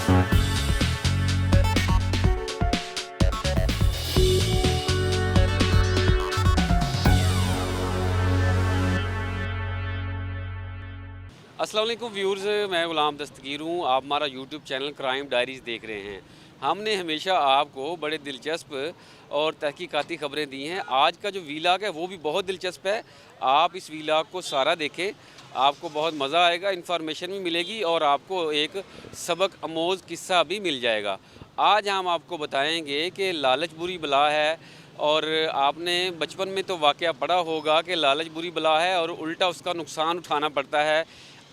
अस्सलाम वालेकुम व्यूअर्स, मैं गुलाम दस्तगीर हूँ। आप हमारा यूट्यूब चैनल क्राइम डायरीज़ देख रहे हैं। हमने हमेशा आपको बड़े दिलचस्प और तहकीकाती ख़बरें दी हैं। आज का जो वीलॉग है वो भी बहुत दिलचस्प है। आप इस वीलॉग को सारा देखें, आपको बहुत मज़ा आएगा, इन्फॉर्मेशन भी मिलेगी और आपको एक सबक आमोज़ किस्सा भी मिल जाएगा। आज हम आपको बताएंगे कि लालच बुरी बला है। और आपने बचपन में तो वाक़या पढ़ा होगा कि लालच बुरी बला है और उल्टा उसका नुकसान उठाना पड़ता है।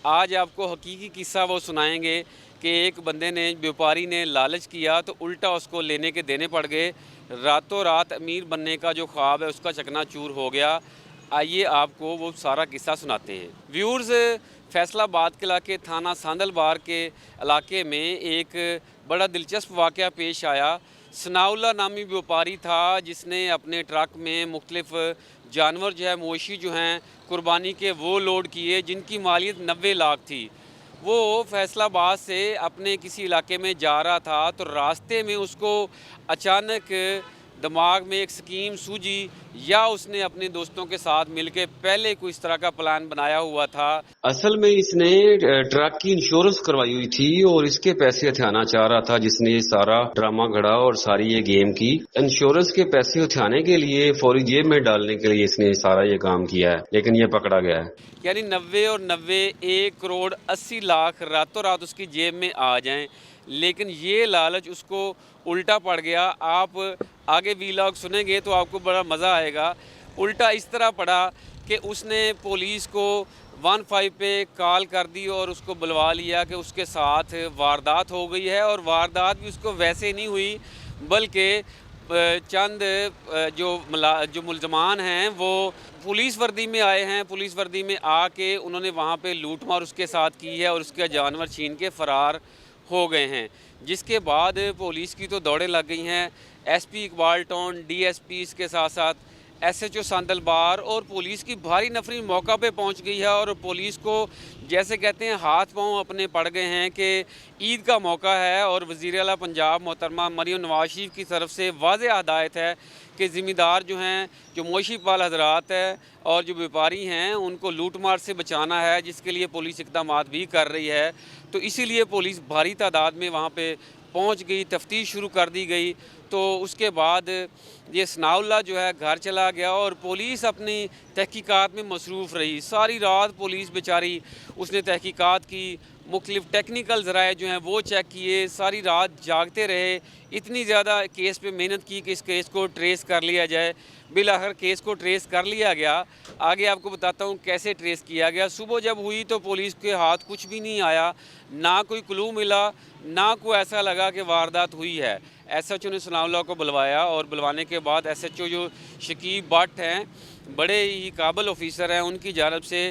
आज आपको हकीकी किस्सा वो सुनाएंगे कि एक बंदे ने, व्यापारी ने लालच किया तो उल्टा उसको लेने के देने पड़ गए। रातों रात अमीर बनने का जो ख्वाब है उसका चकनाचूर हो गया। आइए आपको वो सारा किस्सा सुनाते हैं। व्यूअर्स, फैसलाबाद के इलाके थाना सांदलबार के इलाके में एक बड़ा दिलचस्प वाक़या पेश आया। सनाउल्लाह नामी व्यापारी था जिसने अपने ट्रक में मुख्तलिफ जानवर जो है, मवेशी जो हैं कुर्बानी के, वो लोड किए जिनकी मालियत 90 लाख थी। वो फैसलाबाद से अपने किसी इलाके में जा रहा था तो रास्ते में उसको अचानक दिमाग में एक स्कीम सूझी, या उसने अपने दोस्तों के साथ मिलकर पहले कोई इस तरह का प्लान बनाया हुआ था। असल में इसने ट्रक की इंश्योरेंस करवाई हुई थी और इसके पैसे हथियाना चाह रहा था। जिसने ये सारा ड्रामा घड़ा और सारी ये गेम की, इंश्योरेंस के पैसे हथियाने के लिए, फौरी जेब में डालने के लिए इसने सारा ये काम किया है, लेकिन ये पकड़ा गया है। यानी 90 और 90 1 करोड़ 80 लाख रातों रात उसकी जेब में आ जाएं, लेकिन ये लालच उसको उल्टा पड़ गया। आप आगे वीलॉग सुनेंगे तो आपको बड़ा मज़ा आएगा। उल्टा इस तरह पड़ा कि उसने पुलिस को 15 पे कॉल कर दी और उसको बुलवा लिया कि उसके साथ वारदात हो गई है। और वारदात भी उसको वैसे नहीं हुई, बल्कि चंद जो मुलजमान हैं वो पुलिस वर्दी में आए हैं। पुलिस वर्दी में आके उन्होंने वहाँ पे लूट मार उसके साथ की है और उसके जानवर छीन के फ़रार हो गए हैं। जिसके बाद पुलिस की तो दौड़ें लग गई हैं। एसपी इकबाल टाउन, डीएसपी, इसके साथ साथ एसएचओ सांदलबार और पुलिस की भारी नफरी मौका पे पहुंच गई है। और पुलिस को जैसे कहते हैं हाथ पांव अपने पड़ गए हैं कि ईद का मौका है और वज़ीर आला पंजाब मोहतरमा मरियम नवाज शरीफ की तरफ से वाज़ेह हदायत है कि ज़िम्मेदार जो हैं, जो मवेशी पाल हजरात है और जो व्यापारी हैं, उनको लूट मार से बचाना है, जिसके लिए पुलिस इक़दामात भी कर रही है। तो इसीलिए पुलिस भारी तादाद में वहाँ पे पहुँच गई, तफ्तीश शुरू कर दी गई। तो उसके बाद ये सनाउल्लाह जो है घर चला गया और पुलिस अपनी तहकीकात में मसरूफ़ रही। सारी रात पुलिस बेचारी उसने तहकीकात की, मुख्तलिफ टेक्निकल ज़राए जो हैं वो चेक किए, सारी रात जागते रहे। इतनी ज़्यादा केस पे मेहनत की कि इस केस को ट्रेस कर लिया जाए। बिलाखिर केस को ट्रेस कर लिया गया। आगे आपको बताता हूँ कैसे ट्रेस किया गया। सुबह जब हुई तो पुलिस के हाथ कुछ भी नहीं आया, ना कोई क्लू मिला, ना कोई ऐसा लगा कि वारदात हुई है। एसएचओ ने सनाउल्लाह को बुलवाया और बुलवाने के बाद एसएचओ जो शकीब भट्ट हैं, बड़े ही काबिल ऑफिसर हैं, उनकी जानब से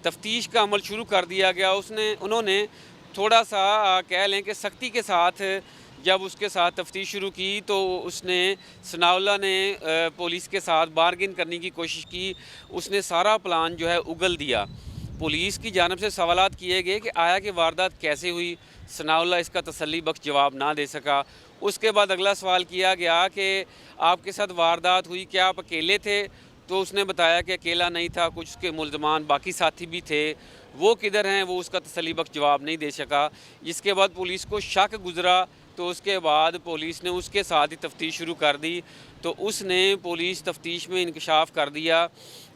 तफ्तीश का अमल शुरू कर दिया गया। उन्होंने थोड़ा सा कह लें कि सख्ती के साथ जब उसके साथ तफ्तीश शुरू की तो उसने, सनाउल्लाह ने पुलिस के साथ बारगेन करने की कोशिश की। उसने सारा प्लान जो है उगल दिया। पुलिस की जानब से सवालात किए गए कि आया कि वारदात कैसे हुई। सनाउल्लाह इसका तसल्ली बख्श जवाब ना दे सका। उसके बाद अगला सवाल किया गया कि आपके साथ वारदात हुई, क्या आप अकेले थे? तो उसने बताया कि अकेला नहीं था, कुछ उसके मुल्ज़मान बाकी साथी भी थे। वो किधर हैं, वो उसका तसल्ली बख्श जवाब नहीं दे सका। जिसके बाद पुलिस को शक गुज़रा तो उसके बाद पुलिस ने उसके साथ ही तफ्तीश शुरू कर दी। तो उसने पुलिस तफ्तीश में इंकशाफ कर दिया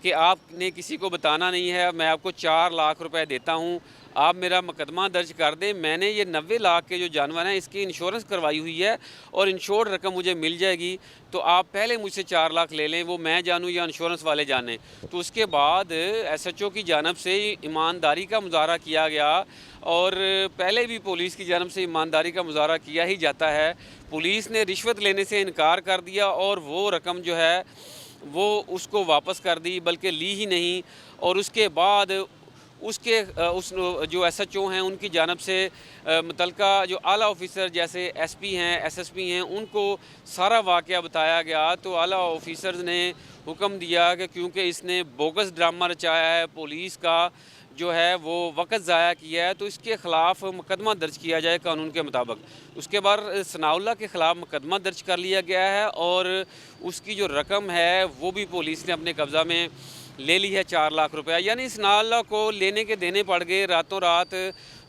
कि आपने किसी को बताना नहीं है, मैं आपको 4 लाख रुपए देता हूँ, आप मेरा मुकदमा दर्ज कर दें। मैंने ये 90 लाख के जो जानवर हैं इसकी इंश्योरेंस करवाई हुई है और इंश्योर्ड रकम मुझे मिल जाएगी। तो आप पहले मुझसे 4 लाख ले लें, वो मैं जानूँ या इंश्योरेंस वाले जानें। तो उसके बाद एसएचओ की जानब से ईमानदारी का मुजाहरा किया गया और पहले भी पुलिस की जानब से ईमानदारी का मुजाहरा किया ही जाता है। पुलिस ने रिश्वत लेने से इनकार कर दिया और वो रकम जो है वो उसको वापस कर दी, बल्कि ली ही नहीं। और उसके बाद उस जो एसएचओ हैं उनकी जानब से मुतलका जो आला ऑफिसर जैसे एसपी हैं, एसएसपी हैं, उनको सारा वाक़या बताया गया। तो आला ऑफिसर्स ने हुक्म दिया कि क्योंकि इसने बोगस ड्रामा रचाया है, पुलिस का جو ہے وہ وقت ضائع کیا ہے تو اس کے خلاف مقدمہ درج کیا جائے قانون کے مطابق۔ اس کے بعد ثناء اللہ کے خلاف مقدمہ درج کر لیا گیا ہے اور اس کی جو رقم ہے وہ بھی پولیس نے اپنے قبضہ میں لے لی ہے 4 لاکھ روپیہ۔ یعنی ثناء اللہ کو لینے کے دینے پڑ گئے، راتوں رات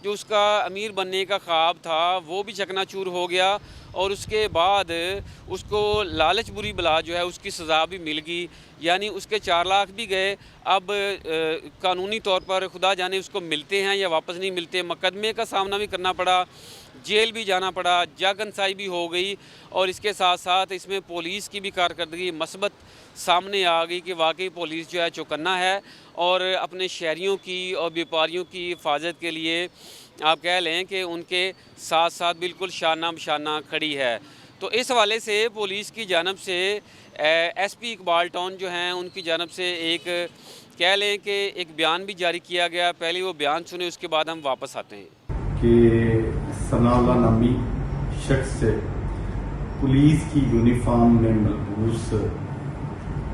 جو اس کا امیر بننے کا خواب تھا وہ بھی چکنا چور ہو گیا اور اس کے بعد اس کو لالچ بری بلا جو ہے اس کی سزا بھی مل گئی، یعنی اس کے 4 لاکھ بھی گئے۔ اب قانونی طور پر خدا جانے اس کو ملتے ہیں یا واپس نہیں ملتے، مقدمے کا سامنا بھی کرنا پڑا، جیل بھی جانا پڑا، جا کنسائی بھی ہو گئی اور اس کے ساتھ ساتھ اس میں پولیس کی بھی کارکردگی مثبت سامنے آ گئی کہ واقعی پولیس جو ہے چوکنا ہے اور اپنے شہریوں کی اور بیپاریوں کی حفاظت کے لیے آپ کہہ لیں کہ ان کے ساتھ ساتھ بالکل شانہ بشانہ کھڑی ہے۔ تو اس حوالے سے پولیس کی جانب سے ایس پی اقبال ٹاؤن جو ہیں ان کی جانب سے ایک کہہ لیں کہ ایک بیان بھی جاری کیا گیا۔ پہلے وہ بیان سنیں، اس کے بعد ہم واپس آتے ہیں۔ کہ ثناء اللہ نامی شخص سے پولیس کی یونیفارم میں ملبوس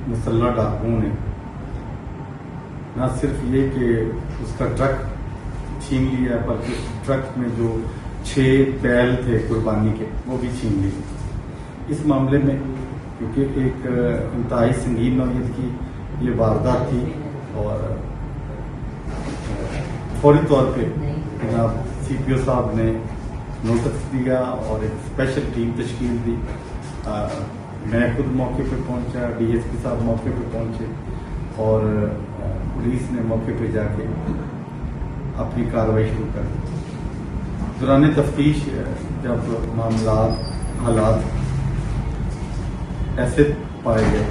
مسلح ڈاکوؤں نے نہ صرف یہ کہ اس کا ٹرک چھین لیا بلکہ اس ٹرک میں جو 6 بیل تھے قربانی کے وہ بھی چھین لیے۔ اس معاملے میں کیونکہ ایک انتہائی سنگین نوعیت کی یہ واردات تھی اور فوری طور پہ جناب سی پی او صاحب نے نوٹس دیا اور ایک اسپیشل ٹیم تشکیل دی۔ میں خود موقع پہ پہنچا، ڈی ایس پی صاحب موقع پہ پہنچے اور پولیس نے موقع پہ جا کے اپنی کارروائی شروع کر دی۔ دوران تفتیش جب معاملات حالات ایسے پائے گئے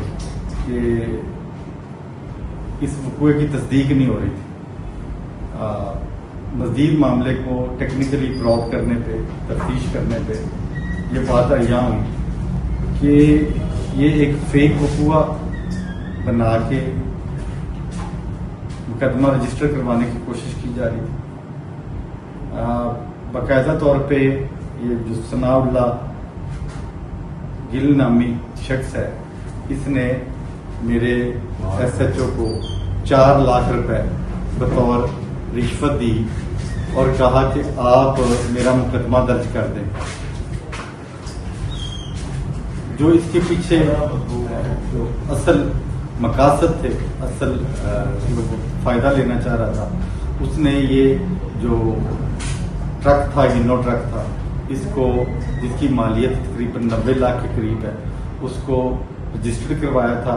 کہ اس وقوع کی تصدیق نہیں ہو رہی تھی، مزید معاملے کو ٹیکنیکلی پراپ کرنے پہ، تفتیش کرنے پہ یہ بات عیاں ہوئی کہ یہ ایک فیک وقوع بنا کے مقدمہ رجسٹر کروانے کی کوشش کی جا رہی تھی۔ باقاعدہ طور پہ یہ جو ثناء اللہ گل نامی شخص ہے اس نے میرے ایس ایچ او کو 4 لاکھ روپے بطور رشوت دی اور کہا کہ آپ میرا مقدمہ درج کر دیں۔ جو اس کے پیچھے جو اصل مقاصد تھے، اصل فائدہ لینا چاہ رہا تھا، اس نے یہ جو ٹرک تھا، انو ٹرک تھا، اس کو جس کی مالیت تقریباً 90 لاکھ کے قریب ہے، اس کو رجسٹرڈ کروایا تھا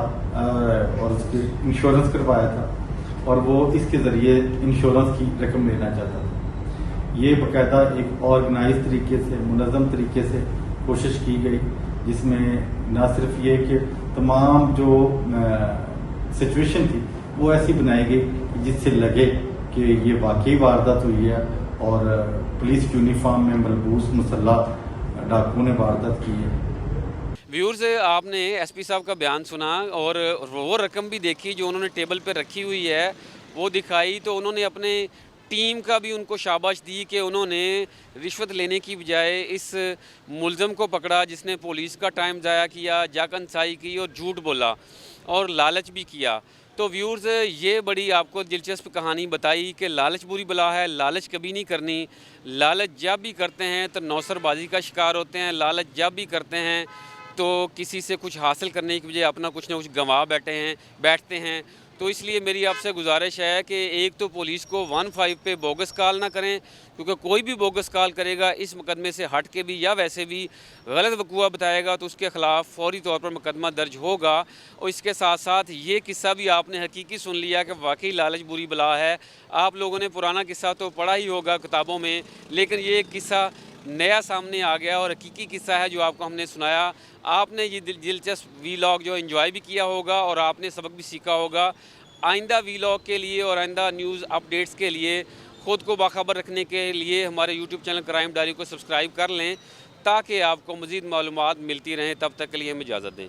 اور اس کے انشورنس کروایا تھا اور وہ اس کے ذریعے انشورنس کی رقم لینا چاہتا تھا۔ یہ باقاعدہ ایک آرگنائز طریقے سے، منظم طریقے سے کوشش کی گئی، جس میں نہ صرف یہ کہ تمام جو سچویشن تھی وہ ایسی بنائی گئی جس سے لگے کہ یہ واقعی واردات ہوئی ہے اور پولیس یونیفارم میں ملبوس مسلح ڈاکوؤں نے واردات کی ہے۔ ویورز، آپ نے ایس پی صاحب کا بیان سنا اور وہ رقم بھی دیکھی جو انہوں نے ٹیبل پہ رکھی ہوئی ہے، وہ دکھائی تو انہوں نے اپنے ٹیم کا بھی ان کو شاباش دی کہ انہوں نے رشوت لینے کی بجائے اس ملزم کو پکڑا جس نے پولیس کا ٹائم ضائع کیا، جا کنسائی کی اور جھوٹ بولا اور لالچ بھی کیا۔ تو ویورز، یہ بڑی آپ کو دلچسپ کہانی بتائی کہ لالچ بری بلا ہے، لالچ کبھی نہیں کرنی۔ لالچ جب بھی کرتے ہیں تو نوسر بازی کا شکار ہوتے ہیں، لالچ جب بھی کرتے ہیں تو کسی سے کچھ حاصل کرنے کی بجائے اپنا کچھ نہ کچھ گنوا بیٹھتے ہیں۔ تو اس لیے میری آپ سے گزارش ہے کہ ایک تو پولیس کو 15 پہ بوگس کال نہ کریں، کیونکہ کوئی بھی بوگس کال کرے گا اس مقدمے سے ہٹ کے بھی یا ویسے بھی غلط وقوع بتائے گا تو اس کے خلاف فوری طور پر مقدمہ درج ہوگا۔ اور اس کے ساتھ ساتھ یہ قصہ بھی آپ نے حقیقی سن لیا کہ واقعی لالچ بری بلا ہے۔ آپ لوگوں نے پرانا قصہ تو پڑھا ہی ہوگا کتابوں میں، لیکن یہ قصہ نیا سامنے آ گیا اور حقیقی قصہ ہے جو آپ کو ہم نے سنایا۔ آپ نے یہ دلچسپ وی لاگ جو انجوائے بھی کیا ہوگا اور آپ نے سبق بھی سیکھا ہوگا۔ آئندہ وی لاگ کے لیے اور آئندہ نیوز اپڈیٹس کے لیے خود کو باخبر رکھنے کے لیے ہمارے یوٹیوب چینل کرائم ڈائری کو سبسکرائب کر لیں تاکہ آپ کو مزید معلومات ملتی رہیں۔ تب تک کے لیے ہمیں اجازت دیں۔